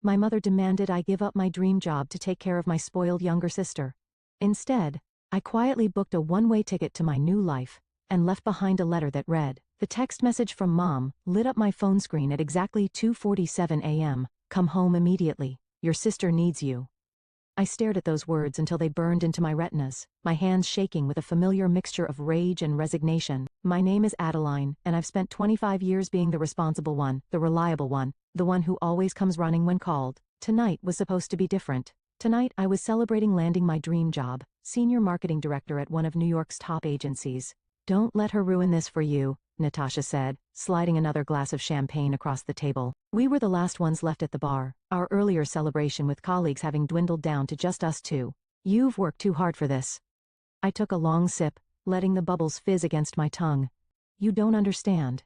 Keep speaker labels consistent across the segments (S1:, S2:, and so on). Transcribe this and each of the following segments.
S1: My mother demanded I give up my dream job to take care of my spoiled younger sister. Instead, I quietly booked a one-way ticket to my new life, and left behind a letter that read, the text message from Mom lit up my phone screen at exactly 2:47 a.m. Come home immediately. Your sister needs you. I stared at those words until they burned into my retinas, my hands shaking with a familiar mixture of rage and resignation. My name is Adeline, and I've spent 25 years being the responsible one, the reliable one, the one who always comes running when called. Tonight was supposed to be different. Tonight I was celebrating landing my dream job, senior marketing director at one of New York's top agencies. Don't let her ruin this for you, Natasha said, sliding another glass of champagne across the table. We were the last ones left at the bar, our earlier celebration with colleagues having dwindled down to just us two. You've worked too hard for this. I took a long sip, letting the bubbles fizz against my tongue. You don't understand.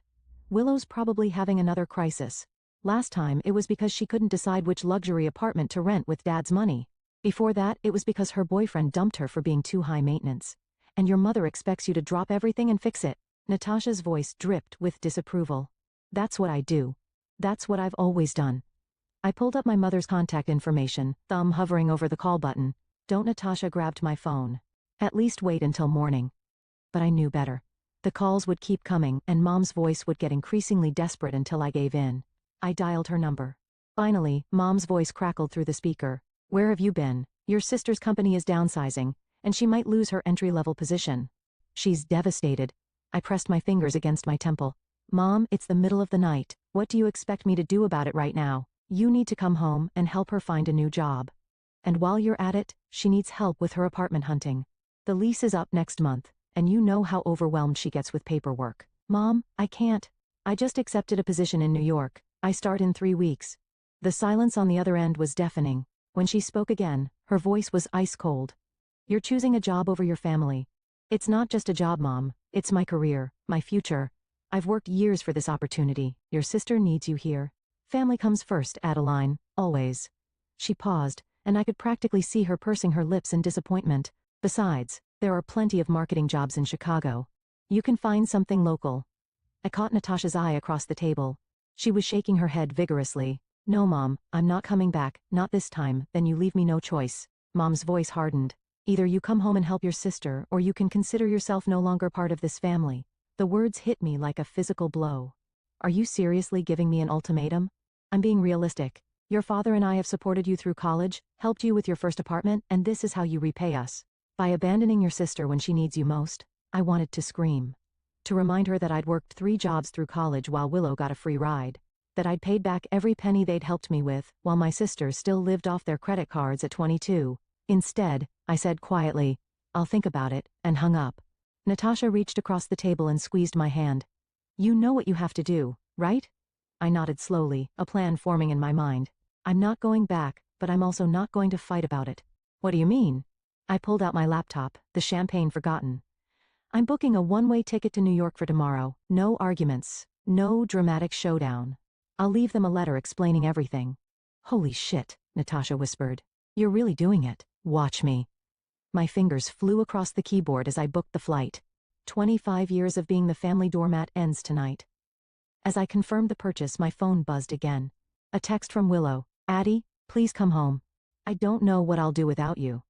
S1: Willow's probably having another crisis. Last time it was because she couldn't decide which luxury apartment to rent with Dad's money. Before that it was because her boyfriend dumped her for being too high maintenance. And your mother expects you to drop everything and fix it. Natasha's voice dripped with disapproval. That's what I do. That's what I've always done. I pulled up my mother's contact information, thumb hovering over the call button. Don't. Natasha grabbed my phone. At least wait until morning. But I knew better. The calls would keep coming and Mom's voice would get increasingly desperate until I gave in. I dialed her number. Finally, Mom's voice crackled through the speaker. Where have you been? Your sister's company is downsizing, and she might lose her entry-level position. She's devastated. I pressed my fingers against my temple. Mom, it's the middle of the night. What do you expect me to do about it right now? You need to come home and help her find a new job. And while you're at it, she needs help with her apartment hunting. The lease is up next month, and you know how overwhelmed she gets with paperwork. Mom, I can't. I just accepted a position in New York. I start in 3 weeks. The silence on the other end was deafening. When she spoke again, her voice was ice cold. You're choosing a job over your family. It's not just a job, Mom. It's my career, my future. I've worked years for this opportunity. Your sister needs you here. Family comes first, Adeline, always. She paused, and I could practically see her pursing her lips in disappointment. Besides, there are plenty of marketing jobs in Chicago. You can find something local. I caught Natasha's eye across the table. She was shaking her head vigorously. No, Mom, I'm not coming back, not this time. Then you leave me no choice. Mom's voice hardened. Either you come home and help your sister, or you can consider yourself no longer part of this family. The words hit me like a physical blow. Are you seriously giving me an ultimatum? I'm being realistic. Your father and I have supported you through college, helped you with your first apartment, and this is how you repay us. By abandoning your sister when she needs you most. I wanted to scream. To remind her that I'd worked 3 jobs through college while Willow got a free ride. That I'd paid back every penny they'd helped me with, while my sisters still lived off their credit cards at 22. Instead, I said quietly, I'll think about it, and hung up. Natasha reached across the table and squeezed my hand. You know what you have to do, right? I nodded slowly, a plan forming in my mind. I'm not going back, but I'm also not going to fight about it. What do you mean? I pulled out my laptop, the champagne forgotten. I'm booking a one-way ticket to New York for tomorrow. No arguments. No dramatic showdown. I'll leave them a letter explaining everything. Holy shit, Natasha whispered. You're really doing it. Watch me. My fingers flew across the keyboard as I booked the flight. 25 years of being the family doormat ends tonight. As I confirmed the purchase, my phone buzzed again. A text from Willow. Addie, please come home. I don't know what I'll do without you.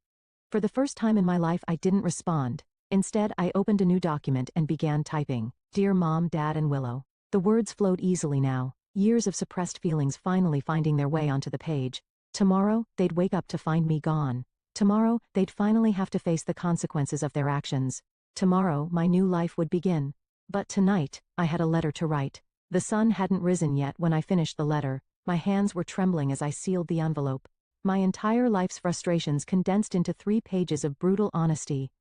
S1: For the first time in my life, I didn't respond. Instead, I opened a new document and began typing. Dear Mom, Dad, and Willow. The words flowed easily now, years of suppressed feelings finally finding their way onto the page. Tomorrow, they'd wake up to find me gone. Tomorrow, they'd finally have to face the consequences of their actions. Tomorrow, my new life would begin. But tonight, I had a letter to write. The sun hadn't risen yet when I finished the letter. My hands were trembling as I sealed the envelope. My entire life's frustrations condensed into 3 pages of brutal honesty.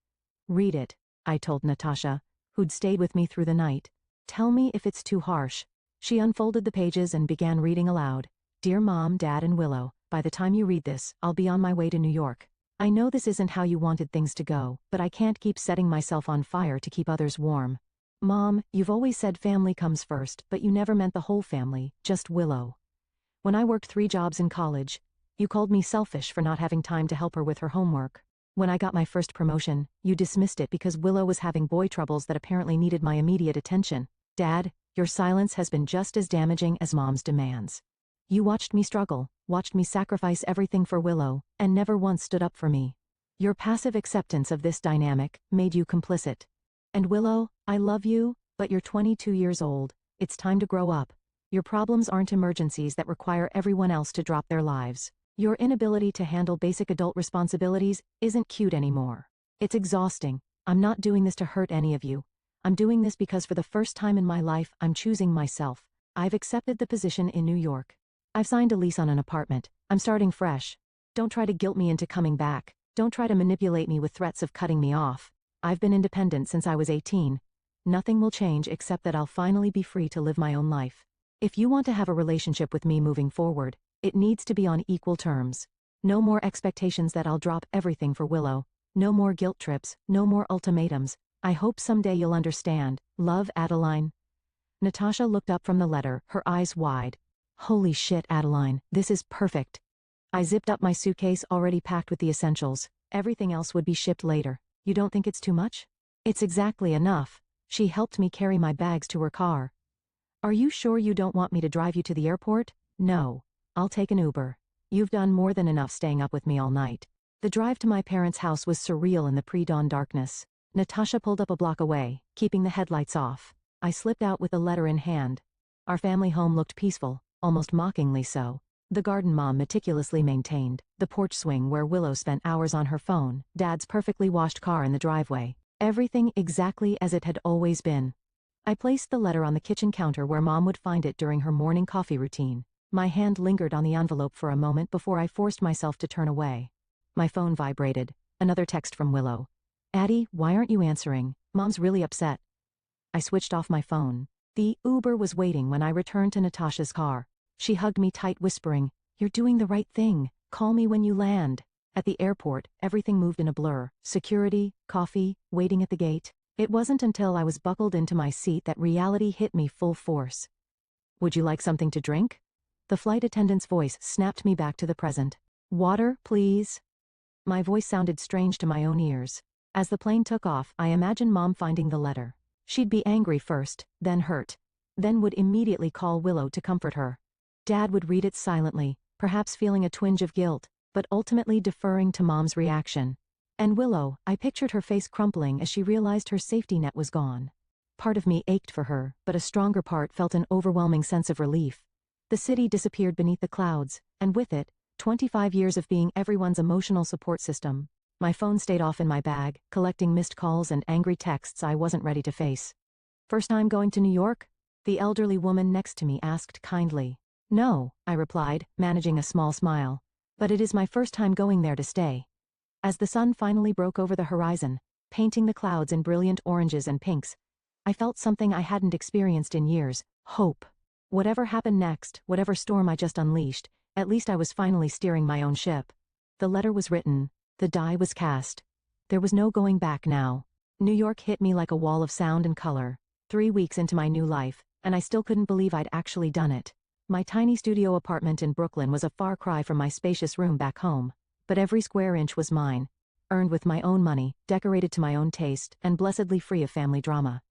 S1: Read it, I told Natasha, who'd stayed with me through the night. Tell me if it's too harsh. She unfolded the pages and began reading aloud. Dear Mom, Dad, and Willow, by the time you read this, I'll be on my way to New York. I know this isn't how you wanted things to go, but I can't keep setting myself on fire to keep others warm. Mom, you've always said family comes first, but you never meant the whole family, just Willow. When I worked 3 jobs in college, you called me selfish for not having time to help her with her homework. When I got my first promotion, you dismissed it because Willow was having boy troubles that apparently needed my immediate attention. Dad, your silence has been just as damaging as Mom's demands. You watched me struggle, watched me sacrifice everything for Willow, and never once stood up for me. Your passive acceptance of this dynamic made you complicit. And Willow, I love you, but you're 22 years old. It's time to grow up. Your problems aren't emergencies that require everyone else to drop their lives. Your inability to handle basic adult responsibilities isn't cute anymore. It's exhausting. I'm not doing this to hurt any of you. I'm doing this because for the first time in my life, I'm choosing myself. I've accepted the position in New York. I've signed a lease on an apartment. I'm starting fresh. Don't try to guilt me into coming back. Don't try to manipulate me with threats of cutting me off. I've been independent since I was 18. Nothing will change except that I'll finally be free to live my own life. If you want to have a relationship with me moving forward, it needs to be on equal terms. No more expectations that I'll drop everything for Willow. No more guilt trips, no more ultimatums. I hope someday you'll understand. Love, Adeline. Natasha looked up from the letter, her eyes wide. Holy shit, Adeline, this is perfect. I zipped up my suitcase already packed with the essentials. Everything else would be shipped later. You don't think it's too much? It's exactly enough. She helped me carry my bags to her car. Are you sure you don't want me to drive you to the airport? No. I'll take an Uber. You've done more than enough staying up with me all night. The drive to my parents' house was surreal in the pre-dawn darkness. Natasha pulled up a block away, keeping the headlights off. I slipped out with a letter in hand. Our family home looked peaceful, almost mockingly so. The garden Mom meticulously maintained, the porch swing where Willow spent hours on her phone, Dad's perfectly washed car in the driveway. Everything exactly as it had always been. I placed the letter on the kitchen counter where Mom would find it during her morning coffee routine. My hand lingered on the envelope for a moment before I forced myself to turn away. My phone vibrated. Another text from Willow. Addie, why aren't you answering? Mom's really upset. I switched off my phone. The Uber was waiting when I returned to Natasha's car. She hugged me tight, whispering, "You're doing the right thing. Call me when you land." At the airport, everything moved in a blur. Security, coffee, waiting at the gate. It wasn't until I was buckled into my seat that reality hit me full force. Would you like something to drink? The flight attendant's voice snapped me back to the present. Water, please. My voice sounded strange to my own ears. As the plane took off, I imagined Mom finding the letter. She'd be angry first, then hurt. Then would immediately call Willow to comfort her. Dad would read it silently, perhaps feeling a twinge of guilt, but ultimately deferring to Mom's reaction. And Willow, I pictured her face crumpling as she realized her safety net was gone. Part of me ached for her, but a stronger part felt an overwhelming sense of relief. The city disappeared beneath the clouds, and with it, 25 years of being everyone's emotional support system. My phone stayed off in my bag, collecting missed calls and angry texts I wasn't ready to face. First time going to New York? The elderly woman next to me asked kindly. No, I replied, managing a small smile. But it is my first time going there to stay. As the sun finally broke over the horizon, painting the clouds in brilliant oranges and pinks, I felt something I hadn't experienced in years, hope. Whatever happened next, whatever storm I just unleashed, at least I was finally steering my own ship. The letter was written. The die was cast. There was no going back now. New York hit me like a wall of sound and color. 3 weeks into my new life, and I still couldn't believe I'd actually done it. My tiny studio apartment in Brooklyn was a far cry from my spacious room back home, but every square inch was mine, earned with my own money, decorated to my own taste, and blessedly free of family drama.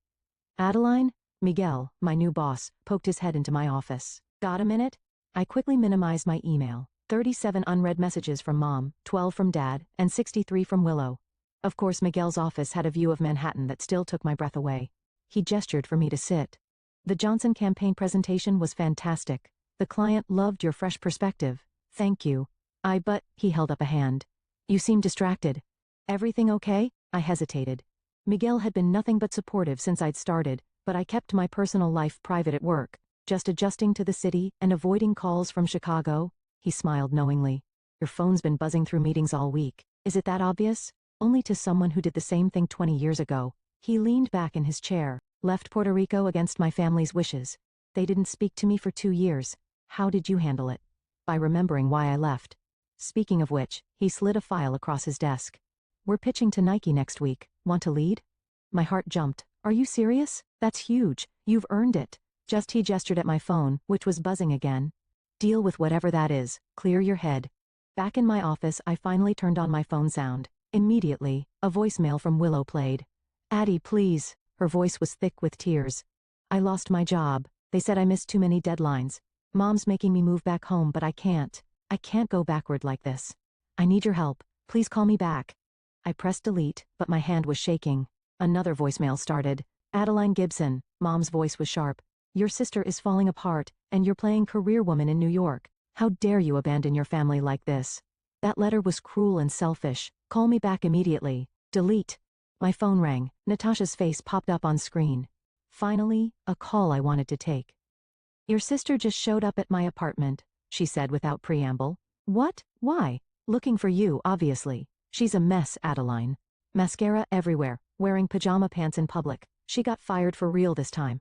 S1: Adeline? Miguel, my new boss, poked his head into my office. Got a minute? I quickly minimized my email. 37 unread messages from Mom, 12 from Dad, and 63 from Willow. Of course, Miguel's office had a view of Manhattan that still took my breath away. He gestured for me to sit. The Johnson campaign presentation was fantastic. The client loved your fresh perspective. Thank you. But, he held up a hand. You seem distracted. Everything okay? I hesitated. Miguel had been nothing but supportive since I'd started, but I kept my personal life private at work, just adjusting to the city and avoiding calls from Chicago. He smiled knowingly. Your phone's been buzzing through meetings all week. Is it that obvious? Only to someone who did the same thing 20 years ago. He leaned back in his chair, left Puerto Rico against my family's wishes. They didn't speak to me for 2 years. How did you handle it? By remembering why I left. Speaking of which, he slid a file across his desk. We're pitching to Nike next week. Want to lead? My heart jumped. Are you serious? That's huge. You've earned it. He gestured at my phone, which was buzzing again. Deal with whatever that is. Clear your head. Back in my office, I finally turned on my phone sound. Immediately, a voicemail from Willow played. Addie, please. Her voice was thick with tears. I lost my job. They said I missed too many deadlines. Mom's making me move back home, but I can't. I can't go backward like this. I need your help. Please call me back. I pressed delete, but my hand was shaking. Another voicemail started. Adeline Gibson, Mom's voice was sharp. Your sister is falling apart, and you're playing career woman in New York. How dare you abandon your family like this? That letter was cruel and selfish. Call me back immediately. Delete. My phone rang. Natasha's face popped up on screen. Finally, a call I wanted to take. Your sister just showed up at my apartment, she said without preamble. What? Why? Looking for you, obviously. She's a mess, Adeline. Mascara everywhere, wearing pajama pants in public. She got fired for real this time.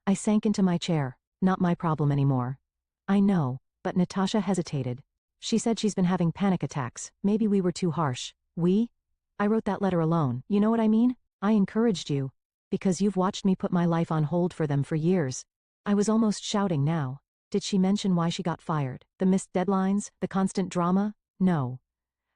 S1: I sank into my chair. Not my problem anymore. I know, but Natasha hesitated. She said she's been having panic attacks. Maybe we were too harsh. We? I wrote that letter alone, you know what I mean? I encouraged you. Because you've watched me put my life on hold for them for years. I was almost shouting now. Did she mention why she got fired? The missed deadlines? The constant drama? No.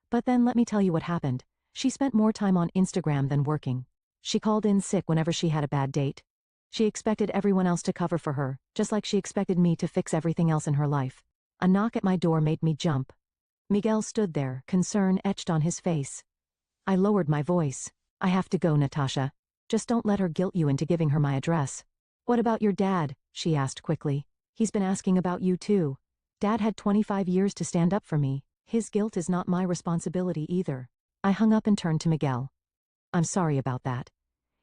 S1: But then let me tell you what happened. She spent more time on Instagram than working. She called in sick whenever she had a bad date. She expected everyone else to cover for her, just like she expected me to fix everything else in her life. A knock at my door made me jump. Miguel stood there, concern etched on his face. I lowered my voice. I have to go, Natasha. Just don't let her guilt you into giving her my address. What about your dad? She asked quickly. He's been asking about you too. Dad had 25 years to stand up for me. His guilt is not my responsibility either. I hung up and turned to Miguel. I'm sorry about that.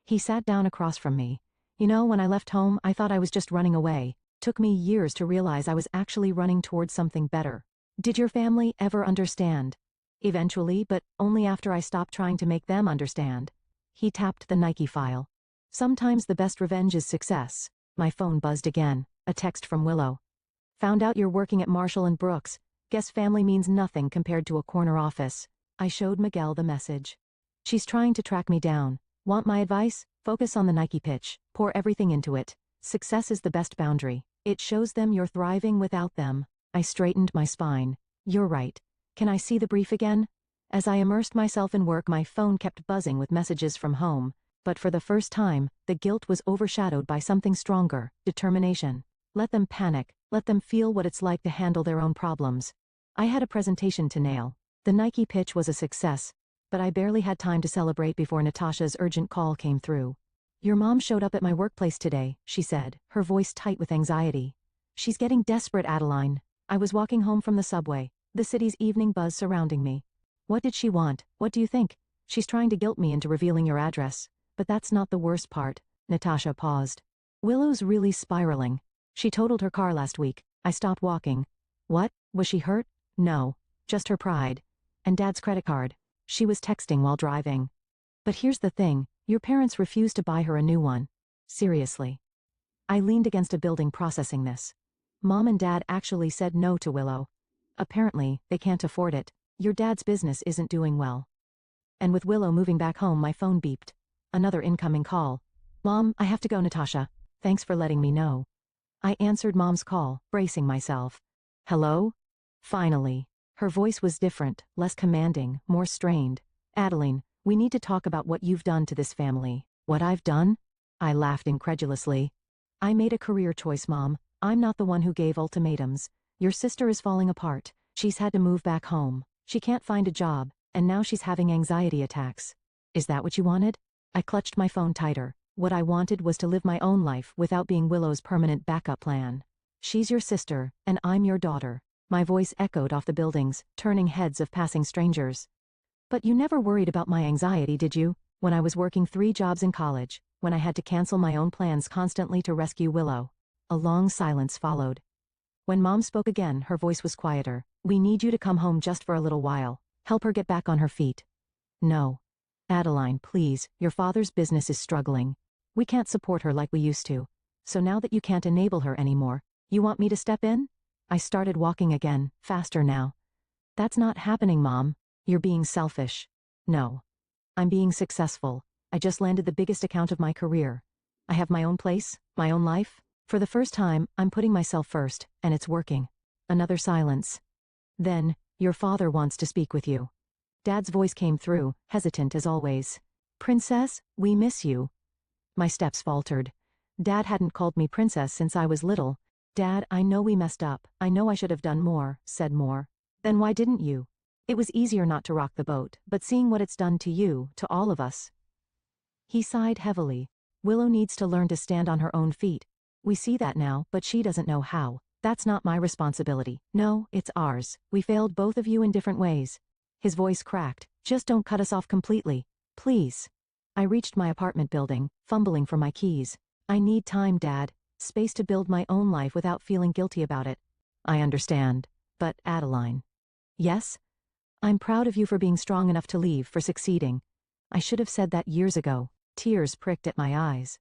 S1: He sat down across from me. You know, when I left home, I thought I was just running away. Took me years to realize I was actually running towards something better. Did your family ever understand? Eventually, but only after I stopped trying to make them understand. He tapped the Nike file. Sometimes the best revenge is success. My phone buzzed again. A text from Willow. Found out you're working at Marshall & Brooks. Guess family means nothing compared to a corner office. I showed Miguel the message. She's trying to track me down. Want my advice? Focus on the Nike pitch. Pour everything into it. Success is the best boundary. It shows them you're thriving without them. I straightened my spine. You're right. Can I see the brief again? As I immersed myself in work, my phone kept buzzing with messages from home. But for the first time, the guilt was overshadowed by something stronger, determination. Let them panic. Let them feel what it's like to handle their own problems. I had a presentation to nail. The Nike pitch was a success, but I barely had time to celebrate before Natasha's urgent call came through. Your mom showed up at my workplace today, she said, her voice tight with anxiety. She's getting desperate, Adeline. I was walking home from the subway, the city's evening buzz surrounding me. What did she want? What do you think? She's trying to guilt me into revealing your address. But that's not the worst part. Natasha paused. Willow's really spiraling. She totaled her car last week. I stopped walking. What? Was she hurt? No. Just her pride. And Dad's credit card. She was texting while driving. But here's the thing, your parents refused to buy her a new one. Seriously. I leaned against a building processing this. Mom and Dad actually said no to Willow. Apparently, they can't afford it. Your dad's business isn't doing well. And with Willow moving back home, my phone beeped. Another incoming call. Mom, I have to go, Natasha. Thanks for letting me know. I answered Mom's call, bracing myself. Hello? Finally. Her voice was different, less commanding, more strained. Adeline, we need to talk about what you've done to this family. What I've done? I laughed incredulously. I made a career choice, Mom. I'm not the one who gave ultimatums. Your sister is falling apart. She's had to move back home. She can't find a job, and now she's having anxiety attacks. Is that what you wanted? I clutched my phone tighter. What I wanted was to live my own life without being Willow's permanent backup plan. She's your sister, and I'm your daughter. My voice echoed off the buildings, turning heads of passing strangers. But you never worried about my anxiety, did you? When I was working 3 jobs in college, when I had to cancel my own plans constantly to rescue Willow. A long silence followed. When Mom spoke again, her voice was quieter. We need you to come home just for a little while. Help her get back on her feet. No. Adeline, please, your father's business is struggling. We can't support her like we used to. So now that you can't enable her anymore, you want me to step in? I started walking again, faster now. That's not happening, Mom. You're being selfish. No. I'm being successful. I just landed the biggest account of my career. I have my own place, my own life. For the first time, I'm putting myself first, and it's working. Another silence. Then, your father wants to speak with you. Dad's voice came through, hesitant as always. Princess, we miss you. My steps faltered. Dad hadn't called me princess since I was little. Dad, I know we messed up. I know I should have done more, said Moore. Then why didn't you? It was easier not to rock the boat, but seeing what it's done to you, to all of us. He sighed heavily. Willow needs to learn to stand on her own feet. We see that now, but she doesn't know how. That's not my responsibility. No, it's ours. We failed both of you in different ways. His voice cracked. Just don't cut us off completely. Please. I reached my apartment building, fumbling for my keys. I need time, Dad. Space to build my own life without feeling guilty about it. I understand. But, Adeline. Yes? I'm proud of you for being strong enough to leave, for succeeding. I should have said that years ago. Tears pricked at my eyes.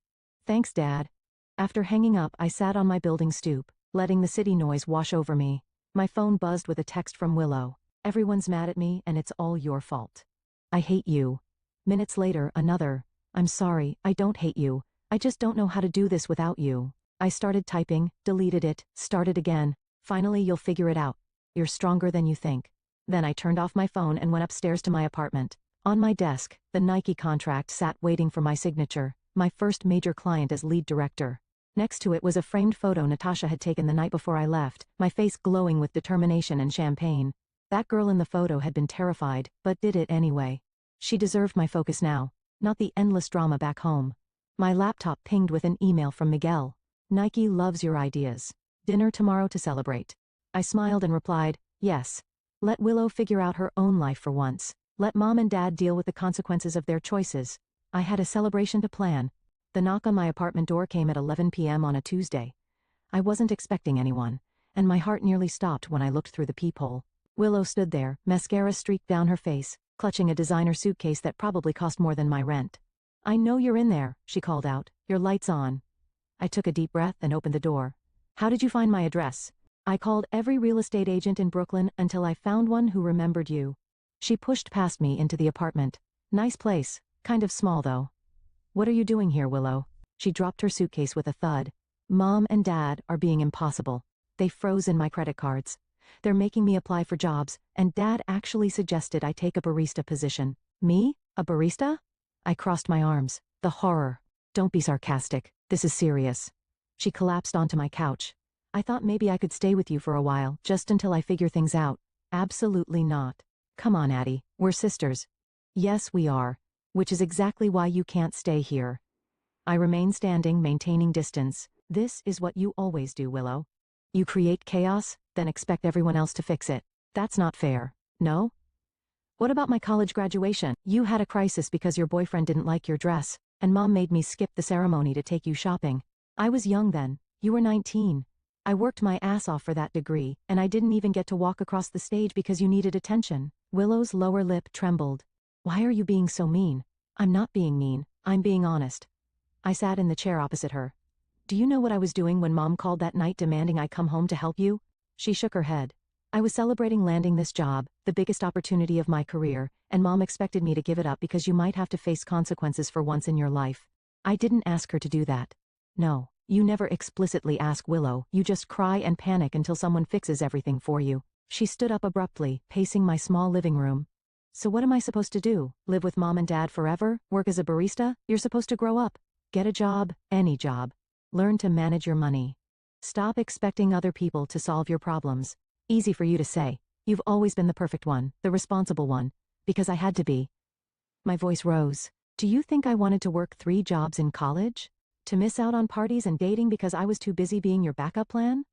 S1: Thanks, Dad. After hanging up, I sat on my building stoop, letting the city noise wash over me. My phone buzzed with a text from Willow. Everyone's mad at me, and it's all your fault. I hate you. Minutes later, another. I'm sorry, I don't hate you. I just don't know how to do this without you. I started typing, deleted it, started again. Finally, you'll figure it out. You're stronger than you think. Then I turned off my phone and went upstairs to my apartment. On my desk, the Nike contract sat waiting for my signature, my first major client as lead director. Next to it was a framed photo Natasha had taken the night before I left, my face glowing with determination and champagne. That girl in the photo had been terrified, but did it anyway. She deserved my focus now, not the endless drama back home. My laptop pinged with an email from Miguel. Nike loves your ideas. Dinner tomorrow to celebrate. I smiled and replied, yes. Let Willow figure out her own life for once. Let Mom and Dad deal with the consequences of their choices. I had a celebration to plan. The knock on my apartment door came at 11 p.m. on a Tuesday. I wasn't expecting anyone, and my heart nearly stopped when I looked through the peephole. Willow stood there, mascara streaked down her face, clutching a designer suitcase that probably cost more than my rent. I know you're in there, she called out. Your light's on. I took a deep breath and opened the door. How did you find my address? I called every real estate agent in Brooklyn until I found one who remembered you. She pushed past me into the apartment. Nice place, kind of small though. What are you doing here, Willow? She dropped her suitcase with a thud. Mom and Dad are being impossible. They froze in my credit cards. They're making me apply for jobs, and Dad actually suggested I take a barista position. Me? A barista? I crossed my arms. The horror. Don't be sarcastic. This is serious. She collapsed onto my couch. I thought maybe I could stay with you for a while, just until I figure things out. Absolutely not. Come on, Addie. We're sisters. Yes, we are. Which is exactly why you can't stay here. I remained standing, maintaining distance. This is what you always do, Willow. You create chaos, then expect everyone else to fix it. That's not fair. No? What about my college graduation? You had a crisis because your boyfriend didn't like your dress, and Mom made me skip the ceremony to take you shopping. I was young then. You were 19. I worked my ass off for that degree, and I didn't even get to walk across the stage because you needed attention. Willow's lower lip trembled. Why are you being so mean? I'm not being mean. I'm being honest. I sat in the chair opposite her. Do you know what I was doing when Mom called that night demanding I come home to help you? She shook her head. I was celebrating landing this job, the biggest opportunity of my career, and Mom expected me to give it up because you might have to face consequences for once in your life. I didn't ask her to do that. No, you never explicitly ask Willow, you just cry and panic until someone fixes everything for you. She stood up abruptly, pacing my small living room. So what am I supposed to do? Live with Mom and Dad forever? Work as a barista? You're supposed to grow up. Get a job, any job. Learn to manage your money. Stop expecting other people to solve your problems. Easy for you to say. You've always been the perfect one, the responsible one. Because I had to be. My voice rose. Do you think I wanted to work 3 jobs in college? To miss out on parties and dating because I was too busy being your backup plan?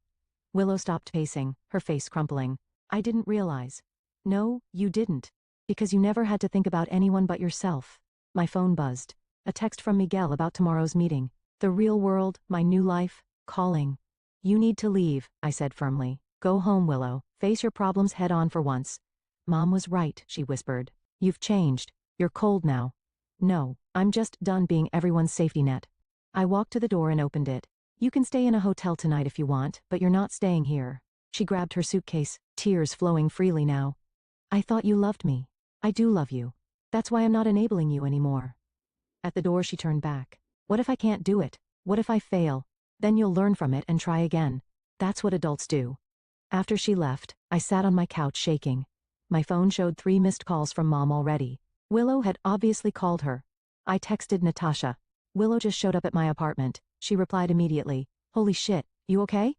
S1: Willow stopped pacing, her face crumpling. I didn't realize. No, you didn't. Because you never had to think about anyone but yourself. My phone buzzed. A text from Miguel about tomorrow's meeting. The real world, my new life, calling. You need to leave, I said firmly. Go home, Willow. Face your problems head on for once. Mom was right, she whispered. You've changed. You're cold now. No, I'm just done being everyone's safety net. I walked to the door and opened it. You can stay in a hotel tonight if you want, but you're not staying here. She grabbed her suitcase, tears flowing freely now. I thought you loved me. I do love you. That's why I'm not enabling you anymore. At the door she turned back. What if I can't do it? What if I fail? Then you'll learn from it and try again. That's what adults do. After she left, I sat on my couch shaking. My phone showed 3 missed calls from Mom already. Willow had obviously called her. I texted Natasha. Willow just showed up at my apartment. She replied immediately. Holy shit, you okay?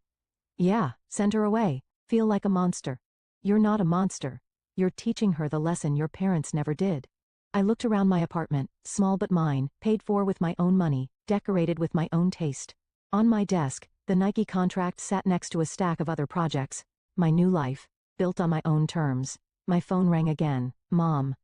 S1: Yeah, send her away. Feel like a monster. You're not a monster. You're teaching her the lesson your parents never did. I looked around my apartment, small but mine, paid for with my own money, decorated with my own taste. On my desk, the Nike contract sat next to a stack of other projects. My new life, built on my own terms. My phone rang again. Mom.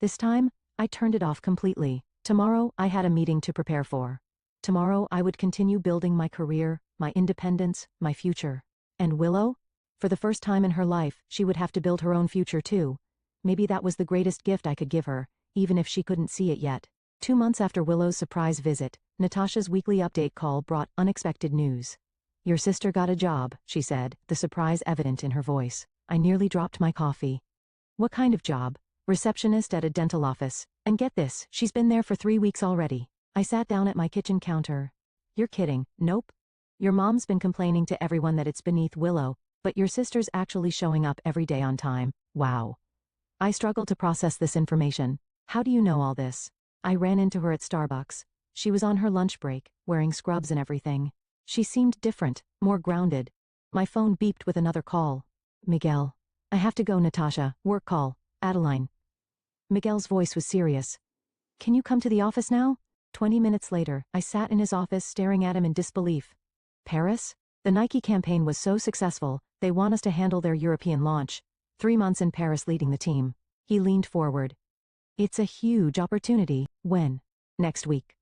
S1: This time, I turned it off completely. Tomorrow, I had a meeting to prepare for. Tomorrow, I would continue building my career, my independence, my future. And Willow? For the first time in her life, she would have to build her own future too. Maybe that was the greatest gift I could give her, even if she couldn't see it yet. 2 months after Willow's surprise visit, Natasha's weekly update call brought unexpected news. Your sister got a job, she said, the surprise evident in her voice. I nearly dropped my coffee. What kind of job? Receptionist at a dental office. And get this, she's been there for 3 weeks already. I sat down at my kitchen counter. You're kidding, nope. Your mom's been complaining to everyone that it's beneath Willow, but your sister's actually showing up every day on time. Wow. I struggled to process this information. How do you know all this? I ran into her at Starbucks. She was on her lunch break, wearing scrubs and everything. She seemed different, more grounded. My phone beeped with another call. Miguel. I have to go, Natasha. Work call. Adeline. Miguel's voice was serious. Can you come to the office now? 20 minutes later, I sat in his office staring at him in disbelief. Paris? The Nike campaign was so successful, they want us to handle their European launch. 3 months in Paris leading the team. He leaned forward. It's a huge opportunity. When? Next week.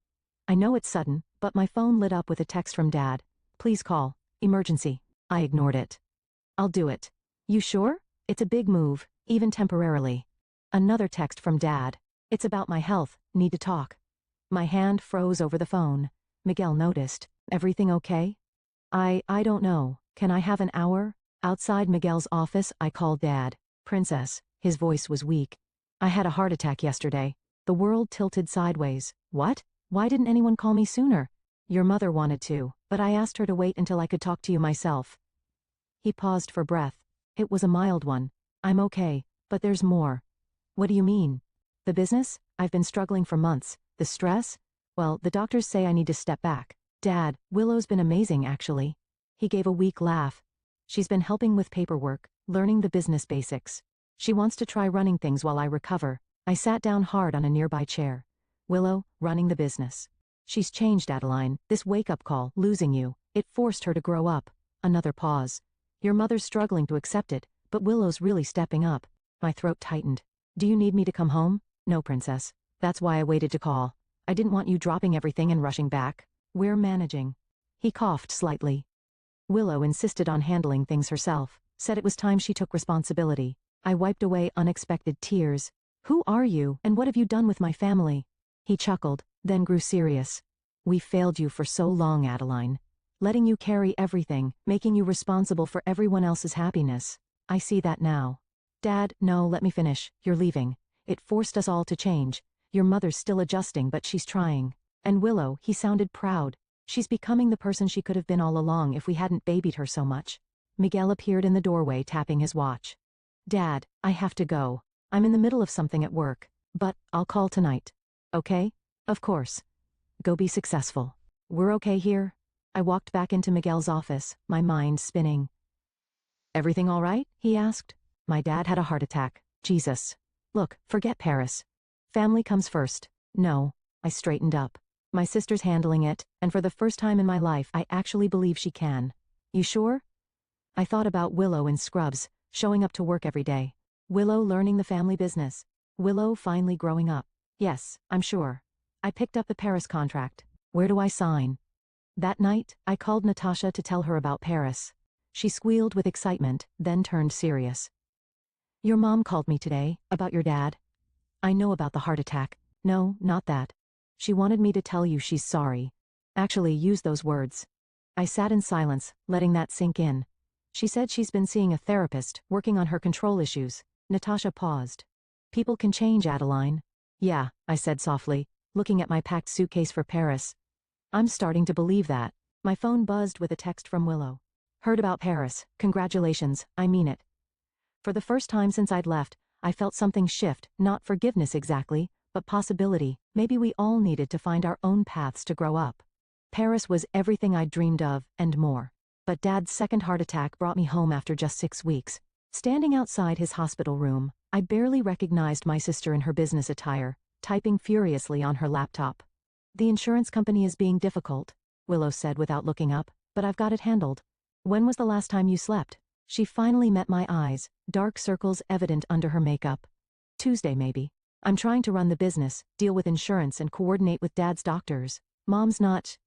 S1: I know it's sudden, but my phone lit up with a text from Dad. Please call. Emergency. I ignored it. I'll do it. You sure? It's a big move, even temporarily. Another text from Dad. It's about my health, need to talk. My hand froze over the phone. Miguel noticed. Everything okay? I don't know. Can I have an hour? Outside Miguel's office, I called Dad. Princess. His voice was weak. I had a heart attack yesterday. The world tilted sideways. What? Why didn't anyone call me sooner? Your mother wanted to, but I asked her to wait until I could talk to you myself. He paused for breath. It was a mild one. I'm okay, but there's more. What do you mean? The business? I've been struggling for months. The stress? Well, the doctors say I need to step back. Dad, Willow's been amazing actually. He gave a weak laugh. She's been helping with paperwork, learning the business basics. She wants to try running things while I recover. I sat down hard on a nearby chair. Willow, running the business. She's changed, Adeline. This wake-up call, losing you, it forced her to grow up. Another pause. Your mother's struggling to accept it, but Willow's really stepping up. My throat tightened. Do you need me to come home? No, Princess. That's why I waited to call. I didn't want you dropping everything and rushing back. We're managing. He coughed slightly. Willow insisted on handling things herself, said it was time she took responsibility. I wiped away unexpected tears. Who are you, and what have you done with my family? He chuckled, then grew serious. We failed you for so long, Adeline. Letting you carry everything, making you responsible for everyone else's happiness. I see that now. Dad, no, let me finish. You're leaving. It forced us all to change. Your mother's still adjusting, but she's trying. And Willow, he sounded proud. She's becoming the person she could have been all along if we hadn't babied her so much. Miguel appeared in the doorway tapping his watch. Dad, I have to go. I'm in the middle of something at work, but I'll call tonight. Okay? Of course. Go be successful. We're okay here? I walked back into Miguel's office, my mind spinning. Everything all right? He asked. My dad had a heart attack. Jesus. Look, forget Paris. Family comes first. No. I straightened up. My sister's handling it, and for the first time in my life I actually believe she can. You sure? I thought about Willow in scrubs, showing up to work every day. Willow learning the family business. Willow finally growing up. Yes, I'm sure. I picked up the Paris contract. Where do I sign? That night, I called Natasha to tell her about Paris. She squealed with excitement, then turned serious. Your mom called me today, about your dad. I know about the heart attack. No, not that. She wanted me to tell you she's sorry. Actually, use those words. I sat in silence, letting that sink in. She said she's been seeing a therapist, working on her control issues. Natasha paused. People can change, Adeline. Yeah, I said softly, looking at my packed suitcase for Paris. I'm starting to believe that. My phone buzzed with a text from Willow. Heard about Paris. Congratulations, I mean it. For the first time since I'd left, I felt something shift, not forgiveness exactly, but possibility. Maybe we all needed to find our own paths to grow up. Paris was everything I'd dreamed of, and more. But Dad's second heart attack brought me home after just 6 weeks. Standing outside his hospital room, I barely recognized my sister in her business attire, typing furiously on her laptop. The insurance company is being difficult, Willow said without looking up, but I've got it handled. When was the last time you slept? She finally met my eyes, dark circles evident under her makeup. Tuesday maybe. I'm trying to run the business, deal with insurance and coordinate with Dad's doctors.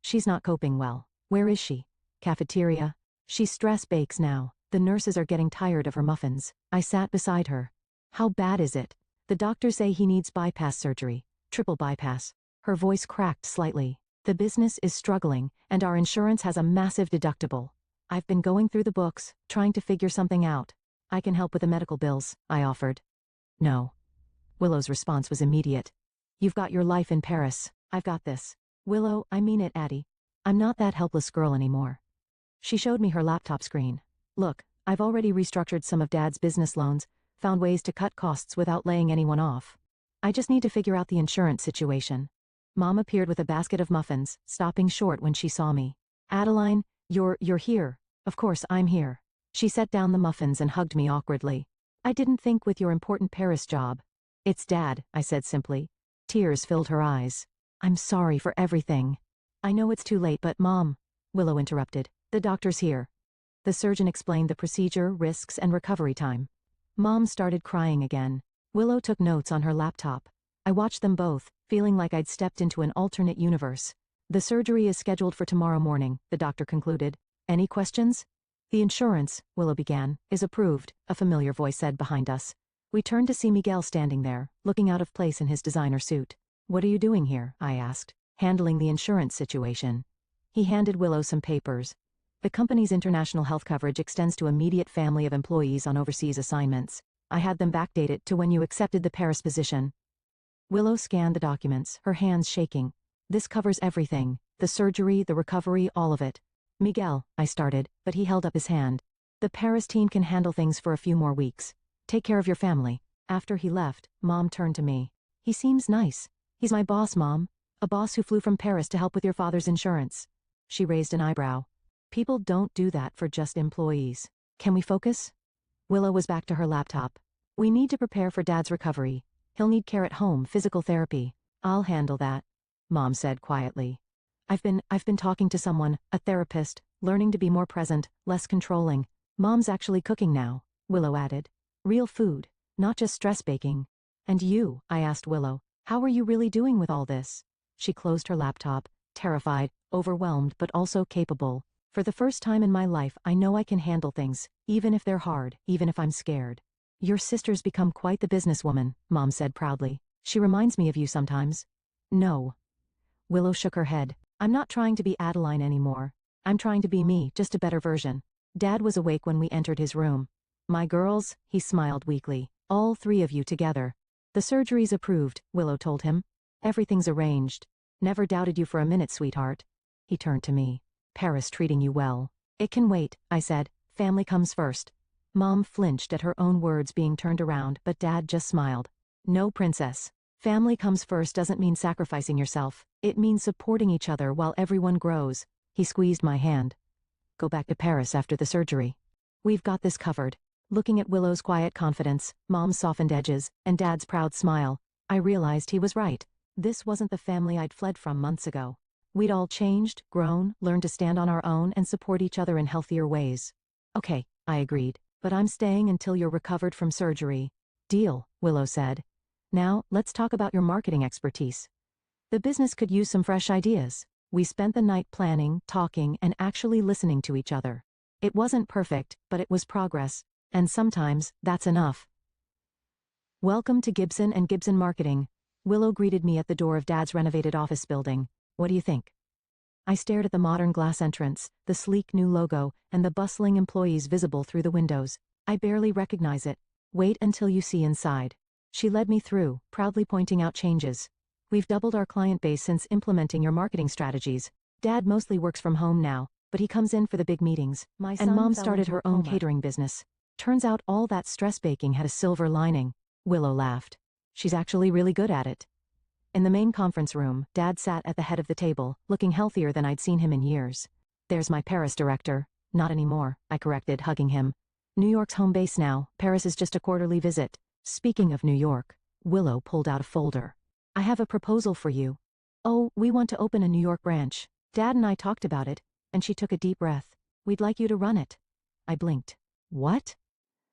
S1: She's not coping well. Where is she? Cafeteria. She stress bakes now. The nurses are getting tired of her muffins. I sat beside her. How bad is it? The doctors say he needs bypass surgery. Triple bypass. Her voice cracked slightly. The business is struggling, and our insurance has a massive deductible. I've been going through the books, trying to figure something out. I can help with the medical bills, I offered. No. Willow's response was immediate. You've got your life in Paris. I've got this. Willow, I mean it, Addie. I'm not that helpless girl anymore. She showed me her laptop screen. Look, I've already restructured some of Dad's business loans, found ways to cut costs without laying anyone off. I just need to figure out the insurance situation. Mom appeared with a basket of muffins, stopping short when she saw me. Adeline, you're here. Of course I'm here. She set down the muffins and hugged me awkwardly. I didn't think with your important Paris job. It's Dad, I said simply. Tears filled her eyes. I'm sorry for everything. I know it's too late, but Mom, Willow interrupted. The doctor's here. The surgeon explained the procedure, risks, and recovery time. Mom started crying again. Willow took notes on her laptop. I watched them both, feeling like I'd stepped into an alternate universe. The surgery is scheduled for tomorrow morning, the doctor concluded. Any questions? The insurance, Willow began, is approved, a familiar voice said behind us. We turned to see Miguel standing there, looking out of place in his designer suit. What are you doing here? I asked. Handling the insurance situation. He handed Willow some papers. The company's international health coverage extends to immediate family of employees on overseas assignments. I had them backdated to when you accepted the Paris position. Willow scanned the documents, her hands shaking. This covers everything. The surgery, the recovery, all of it. Miguel, I started, but he held up his hand. The Paris team can handle things for a few more weeks. Take care of your family. After he left, Mom turned to me. He seems nice. He's my boss, Mom. A boss who flew from Paris to help with your father's insurance. She raised an eyebrow. People don't do that for just employees. Can we focus? Willow was back to her laptop. We need to prepare for Dad's recovery. He'll need care at home, physical therapy. I'll handle that, Mom said quietly. I've been talking to someone, a therapist, learning to be more present, less controlling. Mom's actually cooking now, Willow added. Real food, not just stress baking. And you, I asked Willow, how are you really doing with all this? She closed her laptop, terrified, overwhelmed but also capable. For the first time in my life I know I can handle things, even if they're hard, even if I'm scared. Your sister's become quite the businesswoman, Mom said proudly. She reminds me of you sometimes. No. Willow shook her head. I'm not trying to be Adeline anymore. I'm trying to be me, just a better version. Dad was awake when we entered his room. My girls, he smiled weakly. All 3 of you together. The surgery's approved, Willow told him. Everything's arranged. Never doubted you for a minute, sweetheart. He turned to me. Paris treating you well. It can wait, I said. Family comes first. Mom flinched at her own words being turned around, but Dad just smiled. No, princess. Family comes first doesn't mean sacrificing yourself. It means supporting each other while everyone grows. He squeezed my hand. Go back to Paris after the surgery. We've got this covered. Looking at Willow's quiet confidence, Mom's softened edges, and Dad's proud smile, I realized he was right. This wasn't the family I'd fled from months ago. We'd all changed, grown, learned to stand on our own and support each other in healthier ways. Okay, I agreed, but I'm staying until you're recovered from surgery. Deal, Willow said. Now, let's talk about your marketing expertise. The business could use some fresh ideas. We spent the night planning, talking, and actually listening to each other. It wasn't perfect, but it was progress, and sometimes, that's enough. Welcome to Gibson and Gibson Marketing. Willow greeted me at the door of Dad's renovated office building. What do you think? I stared at the modern glass entrance, the sleek new logo, and the bustling employees visible through the windows. I barely recognize it. Wait until you see inside. She led me through, proudly pointing out changes. We've doubled our client base since implementing your marketing strategies. Dad mostly works from home now, but he comes in for the big meetings. And Mom started her own catering business. Turns out all that stress baking had a silver lining. Willow laughed. She's actually really good at it. In the main conference room, Dad sat at the head of the table, looking healthier than I'd seen him in years. There's my Paris director, Not anymore, I corrected, hugging him. New York's home base now, Paris is just a quarterly visit. Speaking of New York, Willow pulled out a folder. I have a proposal for you. Oh, we want to open a New York branch. Dad and I talked about it, and she took a deep breath. We'd like you to run it. I blinked. What?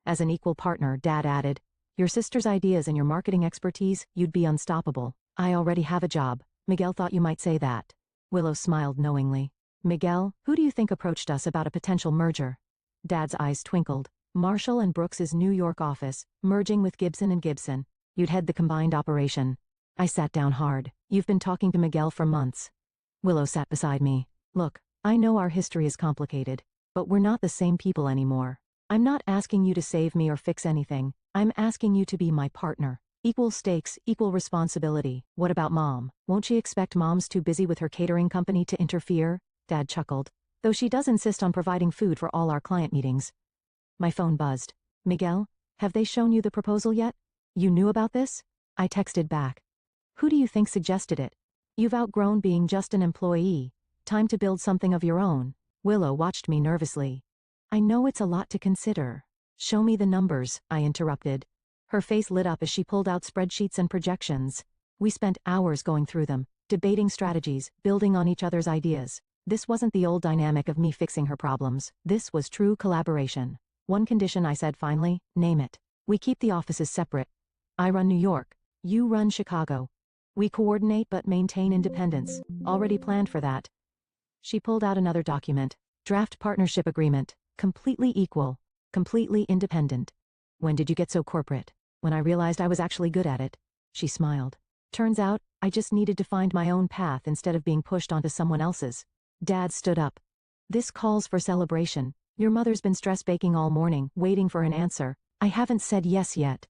S1: As an equal partner, Dad added, your sister's ideas and your marketing expertise, you'd be unstoppable. I already have a job. Miguel thought you might say that. Willow smiled knowingly. Miguel, who do you think approached us about a potential merger? Dad's eyes twinkled. Marshall and Brooks's New York office, merging with Gibson and Gibson. You'd head the combined operation. I sat down hard. You've been talking to Miguel for months. Willow sat beside me. Look, I know our history is complicated, but we're not the same people anymore. I'm not asking you to save me or fix anything. I'm asking you to be my partner. Equal stakes, equal responsibility. What about Mom? Won't she expect Mom's too busy with her catering company to interfere? Dad chuckled. Though she does insist on providing food for all our client meetings. My phone buzzed. Miguel, have they shown you the proposal yet? You knew about this? I texted back. Who do you think suggested it? You've outgrown being just an employee. Time to build something of your own. Willow watched me nervously. I know it's a lot to consider. Show me the numbers, I interrupted. Her face lit up as she pulled out spreadsheets and projections. We spent hours going through them, debating strategies, building on each other's ideas. This wasn't the old dynamic of me fixing her problems. This was true collaboration. One condition, I said finally, name it. We keep the offices separate. I run New York. You run Chicago. We coordinate but maintain independence. Already planned for that. She pulled out another document. Draft partnership agreement. Completely equal. Completely independent. When did you get so corporate? When I realized I was actually good at it. She smiled. Turns out, I just needed to find my own path instead of being pushed onto someone else's. Dad stood up. This calls for celebration. Your mother's been stress baking all morning, waiting for an answer. I haven't said yes yet.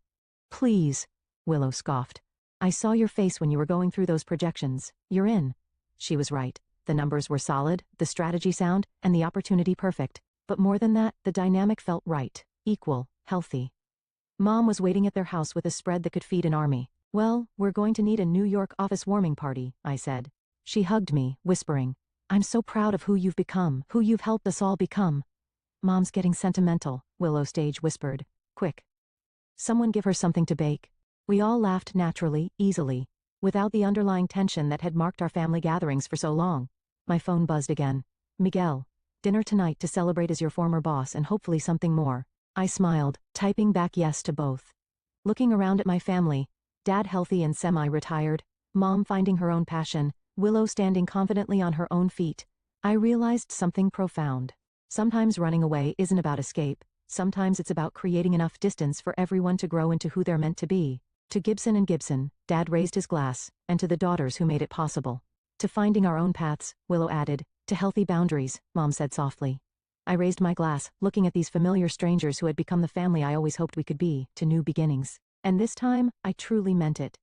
S1: Please, Willow scoffed. I saw your face when you were going through those projections. You're in. She was right. The numbers were solid, the strategy sound, and the opportunity perfect. But more than that, the dynamic felt right, equal, healthy. Mom was waiting at their house with a spread that could feed an army. Well, we're going to need a New York office warming party, I said. She hugged me, whispering, I'm so proud of who you've become, who you've helped us all become. Mom's getting sentimental, Willow Stage whispered. Quick. Someone give her something to bake. We all laughed naturally, easily, without the underlying tension that had marked our family gatherings for so long. My phone buzzed again. Miguel, dinner tonight to celebrate as your former boss and hopefully something more. I smiled, typing back yes to both. Looking around at my family, Dad healthy and semi-retired, Mom finding her own passion, Willow standing confidently on her own feet, I realized something profound. Sometimes running away isn't about escape. Sometimes it's about creating enough distance for everyone to grow into who they're meant to be. To Gibson and Gibson, Dad raised his glass, and to the daughters who made it possible. To finding our own paths, Willow added. To healthy boundaries, Mom said softly. I raised my glass, looking at these familiar strangers who had become the family I always hoped we could be, to new beginnings. And this time, I truly meant it.